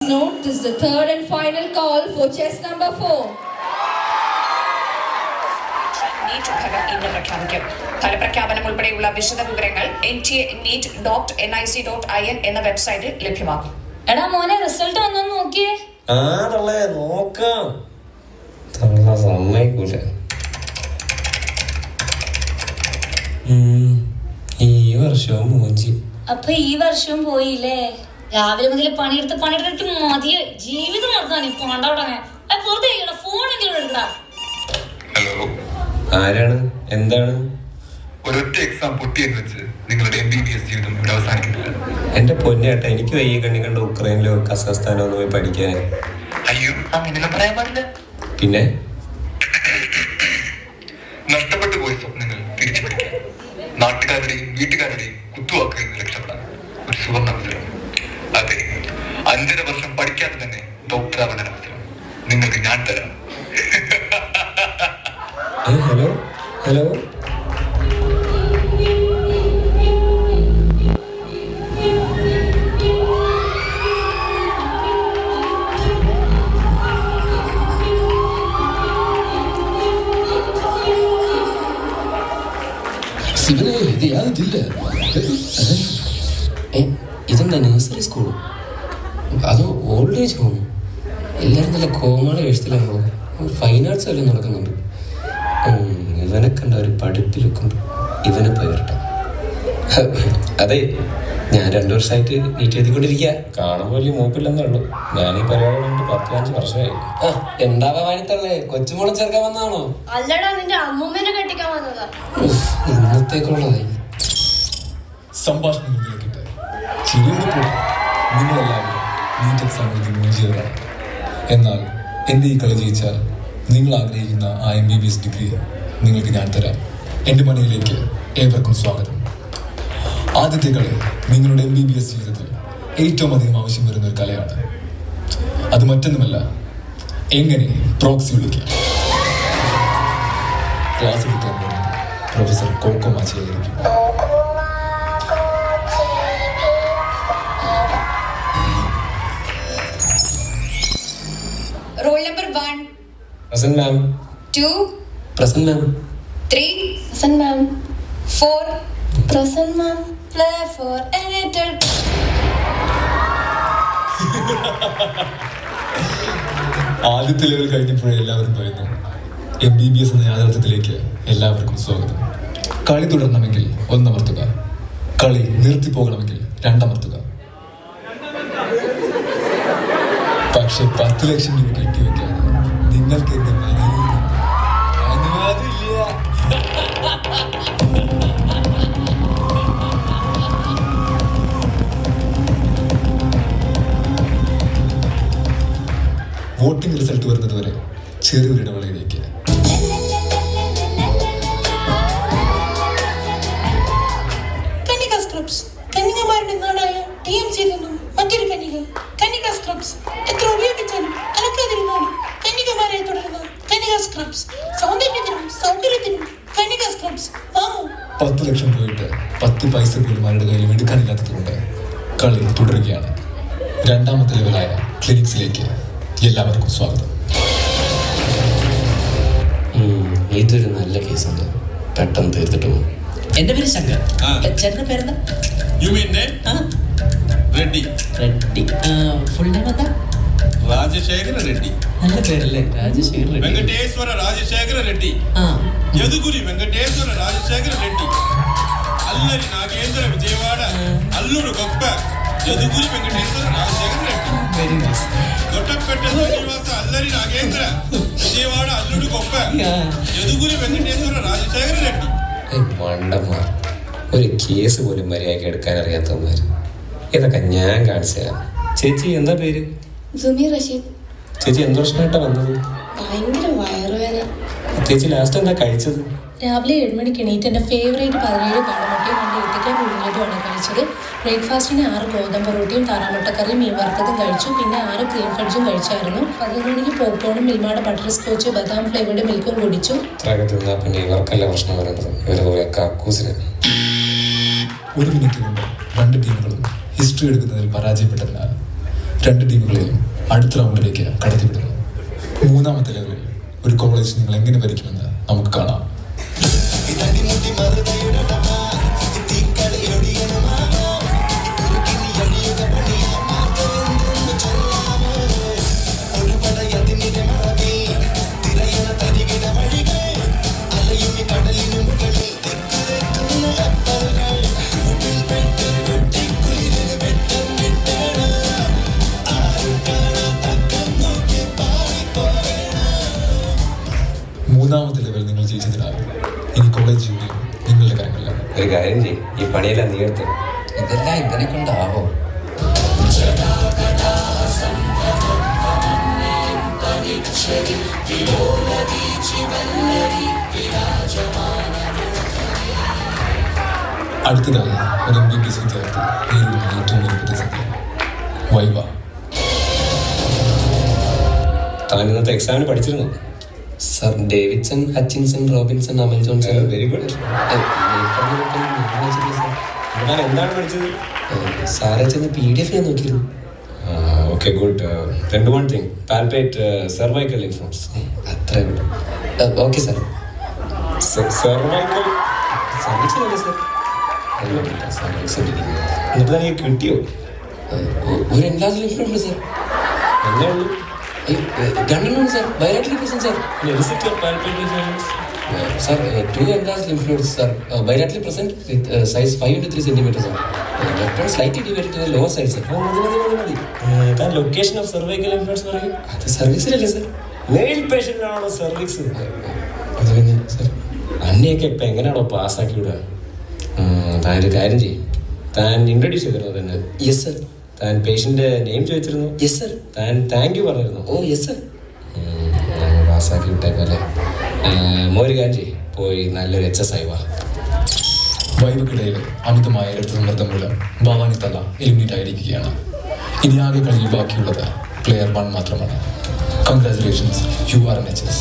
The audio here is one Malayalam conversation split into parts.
note, this is the third and final call for chess number 4. NEET ഫലം ഇന്ന് പ്രഖ്യാപിക്കും. ഫലപ്രഖ്യാപനം ഉൾപ്പെടെയുള്ള വിശദ വിവരങ്ങൾ nta.neet.nic.in എന്ന വെബ്സൈറ്റിൽ ലഭ്യമാകും. എടാ മോനെ, റിസൾട്ട് വന്നോ നോക്കിയേ. നോക്കാം. സമ്മതിക്കൂല. ഈ വർഷവും മൂഞ്ചി. അപ്പൊ ഈ വർഷവും പോയില്ലേ? രാവിലെ മുതൽ പണിയെടുത്ത് മതിയ ജീവിതം നടത്താൻ ഇപ്പൊ കണ്ടോടങ്ങ. വെറുതെ ഫോണെങ്കിലും എടുക്കടാ. ഹലോ, ആരാണ്? എന്താണ്? ഒരൊറ്റ എക്സാം പൊട്ടിയെന്ന് വെച്ച് നിങ്ങളുടെ MBBS ജീവിതം ഇവിടെ അവസാനിക്കുന്നില്ല. എന്റെ പൊന്നേട്ട, എനിക്ക് വയ്യ കണ്ണി കണ്ട ഉക്രൈനിലോ കസാഖ്സ്ഥാനോ ഒന്ന് പോയി പഠിക്കാൻ. അയ്യോ, അങ്ങനെയൊന്നും പറയാൻ പാടില്ല. പിന്നെ നഷ്ടപ്പെട്ടു പോയ സ്വപ്നങ്ങൾ തിരിച്ചു പിടിക്കാൻ, നാട്ടുകാരുടെയും വീട്ടുകാരുടെയും കുത്തുവാക്കുകളിൽ നിന്ന് രക്ഷപ്പെടാൻ ഒരു സുവർണ അവസരം. അതെ, 5.5 വർഷം പഠിക്കാതെ തന്നെ ഡോക്ടർ ആവാൻ അവസരം നിങ്ങൾക്ക് ഞാൻ തരാം. ഹലോ ഇതെന്താ നഴ്സറി സ്കൂള്? അതോ ഓൾഡ് ഏജ് ഹോം? എല്ലാവരും നല്ല കോമാള എഴുത്തിലാണോ? ഫൈൻ ആർട്സ് വല്ലതും നടക്കുന്നുണ്ട്. ഇവനെ കണ്ട ഒരു പഠിപ്പിലൊക്കെ ഉണ്ട്. ഇവനെ പോയി വരട്ടെ. അതെ, ഞാൻ 2 വർഷമായിട്ട് നീറ്റ് എഴുതിക്കൊണ്ടിരിക്കുക. കാണുമ്പോൾ വലിയ മൂപ്പില്ലെന്നേ ഉള്ളൂ. ഞാനീ പരിപാടി 10-5 വർഷമായി. എന്താ വാനിത്തള്ളേ, കൊച്ചുമോളെ ചേർക്കാൻ വന്നതാണോ? അല്ലടാ, നിന്റെ അമ്മൂമ്മേനെ കെട്ടിക്കാൻ വന്നതാ. ഇന്നത്തേക്കുള്ളതായി സംഭാഷണങ്ങളിലേക്കിട്ട് ചിരിയോടെ നിങ്ങളെല്ലാവരും നീറ്റ് എക്സാം എഴുതി മൂഞ്ചിയവരാണ്. എന്നാൽ എൻ്റെ ഈ കളി ജയിച്ചാൽ നിങ്ങൾ ആഗ്രഹിക്കുന്ന ആ MBBS ഡിഗ്രി നിങ്ങൾക്ക് ഞാൻ തരാം. എൻ്റെ മനയിലേക്ക് ഏവർക്കും സ്വാഗതം. ആദ്യത്തെ കളി നിങ്ങളുടെ MBBS ജീവിതത്തിൽ ഏറ്റവും അധികം ആവശ്യം വരുന്ന ഒരു കലയാണ്. അത് മറ്റൊന്നുമല്ല, എങ്ങനെ പ്രോക്സി വിളിക്കാം. ക്ലാസ് എടുക്കാൻ വരുന്നത് professor coco മാച്ചിയായിരിക്കും. Roll number 1. Present ma'am. 2. Present ma'am. 3. Present ma'am. 4. Present ma'am. Play for a little. ആദ്യത്തെ ലെവൽ കഴിഞ്ഞപ്പോഴേ എല്ലാവരും പറയുന്നു MBBS എന്ന യാഥാർത്ഥ്യത്തിലേക്ക് എല്ലാവർക്കും സ്വാഗതം. കളി തുടരണമെങ്കിൽ 1 അമർത്തുക, കളി നിർത്തിപ്പോകണമെങ്കിൽ 2 അമർത്തുക. പക്ഷെ 10 ലക്ഷം രൂപ കെട്ടിവെക്കാൻ നിങ്ങൾക്ക് എന്റെ മനയിൽ അനുവാദമില്ല. വോട്ടിംഗ് റിസൾട്ട് വരുന്നത് വരെ ചെറിയൊരു ഇടവേളയിലേക്ക്. കന്യകമാരുടെ നാടായ TMC നിന്നും മറ്റൊരു കന്യക, കന്യക സ്ക്രബ്സ്. എത്ര ഉപയോഗിച്ചാലും അലക്കാതിരുന്നാലും കന്യകമാരെ തുടരുന്ന കന്യക സ്ക്രബ്സ്. സൗന്ദര്യത്തിനും സൗകര്യത്തിനും കന്യക സ്ക്രബ്സ് വാങ്ങൂ. 10 ലക്ഷം പോയിട്ട് 10 പൈസ പോലും ആരുടെ കയ്യിലും എടുക്കാനില്ലാത്തതുകൊണ്ട് കളി തുടരുകയാണ്. 2ാമത്തെ ലെവലായ ക്ലിനിക്സിലേക്ക് എല്ലാവർക്കും സ്വാഗതം. ഇതൊരു നല്ല കേസുണ്ട്, പെട്ടെന്ന് തീർത്തിട്ട് പോകും. എന്റെ പേര് ശങ്കർ. ചേട്ടന്റെ പേരെന്താ? റെഡ്ഡി. ഫുൾ നെയിം എന്താ? രാജശേഖര റെഡ്ഡി. നല്ല പേരല്ലേ, രാജശേഖർ റെഡ്ഡി. വെങ്കടേശ്വര രാജശേഖര റെഡ്ഡി. యదుగురి వెంకటేశ్వర రాజశేఖర రెడ్డి. అల్లరి నాగేంద్ర విజయవాడ అల్లుడు గొప్ప యదుగురి వెంకటేశ్వర రాజశేఖర రెడ్డి. Very nice. దొట్టపెట్ట శ్రీనివాస అల్లరి నాగేంద్ర విజయవాడ అల్లుడు గొప్ప యదుగురి వెంకటేశ్వర రాజశేఖర రెడ్డి. മണ്ടന്മാർ, ഒരു കേസ് പോലും മര്യാദയ്ക്ക് എടുക്കാൻ അറിയാത്തവന്മാർ. ഇതൊക്കെ ഞാൻ കാണിച്ചു തരാം. ചേച്ചി എന്താ പേര്? സുമീർ റഷീദ്. ചേച്ചി എന്ത് വർഷമായിട്ടാണ് വന്നത്? ഭയങ്കര വയറുവേദന. ചേച്ചി ലാസ്റ്റ് എന്താ കഴിച്ചത്? രാവിലെ 7 മണിക്ക് എണീറ്റ് എൻ്റെ ഫേവറേറ്റ് 17 കാടമുട്ടയും 2 ഏത്തയ്ക്ക പുഴുങ്ങിയതുമാണ് കഴിച്ചത്. ബ്രേക്ക്ഫാസ്റ്റിന് 6 ഗോതമ്പ് റൊട്ടിയും താറാമുട്ടക്കറിയും മീൻ വറുത്തതും കഴിച്ചു. പിന്നെ 6 ക്രീം ഫഡ്ജും കഴിച്ചായിരുന്നു. 11 മണിക്ക് പോപ്കോണും മിൽമയുടെ ബട്ടർ സ്കോച്ച് ബദാം ഫ്ലേവർഡ് മിൽക്കും കുടിച്ചു. പിന്നെ ഇവർക്കല്ല പ്രശ്നം വരുന്നത്, ഇവരെ കക്കൂസിന്. 1 മിനിറ്റ് കൊണ്ട് 2 ടീമുകളും ഹിസ്റ്ററി എടുക്കുന്നതിൽ പരാജയപ്പെട്ടതിനാൽ 2 ടീമുകളെയും അടുത്ത റൗണ്ടിലേക്ക് കടത്തിവിടുന്നു. 3ാമത്തെ ലെവലിൽ ഒരു കോളേജ് നിങ്ങൾ എങ്ങനെ ഭരിക്കുമെന്ന് നമുക്ക് കാണാം. മൂന്നാമത്തെ ലെവൽ നിങ്ങൾ ജയിച്ചതിനാൽ ഇനി കോളേജ് യൂണിയൻ നിങ്ങളുടെ കാര്യങ്ങളിലാണ്. ഒരു കാര്യം ചെയ്യും, ഈ പണിയെല്ലാം നീ എടുത്ത്. ഇതെല്ലാം ഇവനെ കൊണ്ടാവോ? അടുത്തതായി ഒരു MBBS വിദ്യാർത്ഥി നേരിടുന്ന ഏറ്റവും വലിയ പ്രതിസന്ധി വൈവ. താൻ ഇന്നത്തെ എക്സാമിന് പഠിച്ചിരുന്നു? Sir Davidson, Hutchinson, Robinson, Amal Johnson. Very good. താൻ എന്താണ് പഠിച്ചത്? സാറെ ചെന്ന് PDF ഞാൻ നോക്കിയിരുന്നു. Okay good. then do one thing, palpate cervical lymph nodes. അത്ര ഓക്കെ സാർ. cervical സർവീസിലല്ലേ സാർ? എന്നിട്ട് തനിക്ക് കിട്ടിയോ? ഒരു എല്ലാ ലിഫ്റ്റുണ്ട് സാർ. എന്നേ ഉള്ളൂ? രണ്ടെണ്ണമാണ് sir. Biological present sir. Sir, 2 enlarged lymph nodes, sir. Bilaterally present with size 5 into 3 centimeters, sir. Left one slightly deviated to the lower side, sir. താൻ location of cervical lymph nodes പറയും. അത് സർവീസിലല്ലേ സാർ? മെയിൽ പേഷ്യൻ്റാണോ സർവീസ്? അത് പിന്നെ സാർ അന്നെയൊക്കെ ഇപ്പം എങ്ങനെയാണോ പാസ്സാക്കി വിടുക? താൻ ഒരു കാര്യം ചെയ്യും, താൻ ഇൻട്രൊഡ്യൂസ് ചെയ്തിരുന്നു തന്നെ. Yes sir. താൻ പേഷ്യൻ്റെ നെയിം ചോദിച്ചിരുന്നു? Yes sir. താൻ താങ്ക് യു പറഞ്ഞിരുന്നു? Oh yes sir. പാസ്സാക്കി വിട്ടേക്കല്ലേ. ഒരു കാര്യം ചെയ്യും, പോയി നല്ലൊരു HSI വാ. വൈവക്കിടയിൽ അമിതമായ രക്തസമ്മർദ്ദം മൂലം ഭവാനി തല എലിമിനേറ്റ് ആയിരിക്കുകയാണ്. ഇനി ആകെ കളിയിൽ ബാക്കിയുള്ളത് പ്ലെയർ 1 മാത്രമാണ്. Congratulations, you are an HS.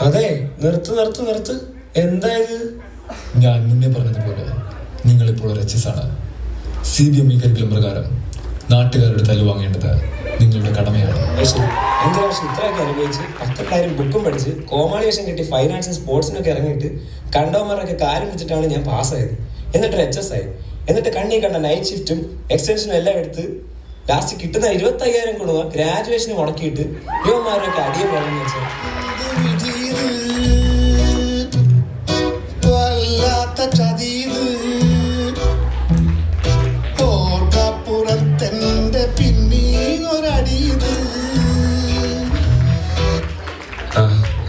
അതെ, നിർത്ത്. എന്തായത്? ഞാൻ മുന്നേ പറഞ്ഞതുപോലെ നിങ്ങളിപ്പോൾ ഒരു HS ആണ്. CBME കരിക്കുലം പ്രകാരം നാട്ടുകാരുടെ തല്ല് വാങ്ങേണ്ടത് നിങ്ങളുടെ കടമയാണ്. എന്റെ വർഷം ഇത്രയൊക്കെ അനുഭവിച്ച് 10,000 ബുക്കും പഠിച്ച് കോമാളിവേഷൻ കിട്ടി ഫൈനാൻസും സ്പോർട്സിനൊക്കെ ഇറങ്ങിയിട്ട് കണ്ടവന്മാരൊക്കെ കാര്യം വെച്ചിട്ടാണ് ഞാൻ പാസ്സായത്. എന്നിട്ട് HSI, എന്നിട്ട് കണ്ണി കണ്ട നൈറ്റ് ഷിഫ്റ്റും എക്സ്റ്റൻഷനും എല്ലാം എടുത്ത് ലാസ്റ്റ് കിട്ടുന്ന 25,000 കൊടുക്കുക ഗ്രാജുവേഷന് മുടക്കിയിട്ട് യുവന്മാരൊക്കെ അടിയെ പറഞ്ഞു വെച്ചാൽ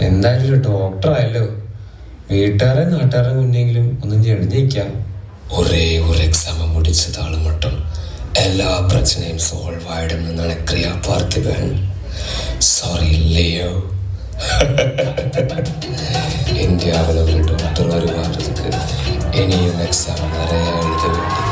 എന്തായാലും ഒരു ഡോക്ടറായല്ലോ. വീട്ടുകാരെ നാട്ടുകാരെ മുന്നെങ്കിലും ഒന്നും ജയിക്കാം. ഒരേ ഒരു എക്സാം മുടിച്ചതാളും മട്ടും എല്ലാ പ്രശ്നയും സോൾവ് ആയിടും നിനക്കറിയാ പാർത്ഥിപൻ. Sorry Leo. ഇന്ത്യയിൽ ഒരു ഡോക്ടർ വരുവാർക്ക് ഇനിയും എക്സാം വരെ എഴുത വേണ്ടി.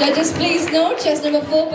Judges, please note, chess number 4.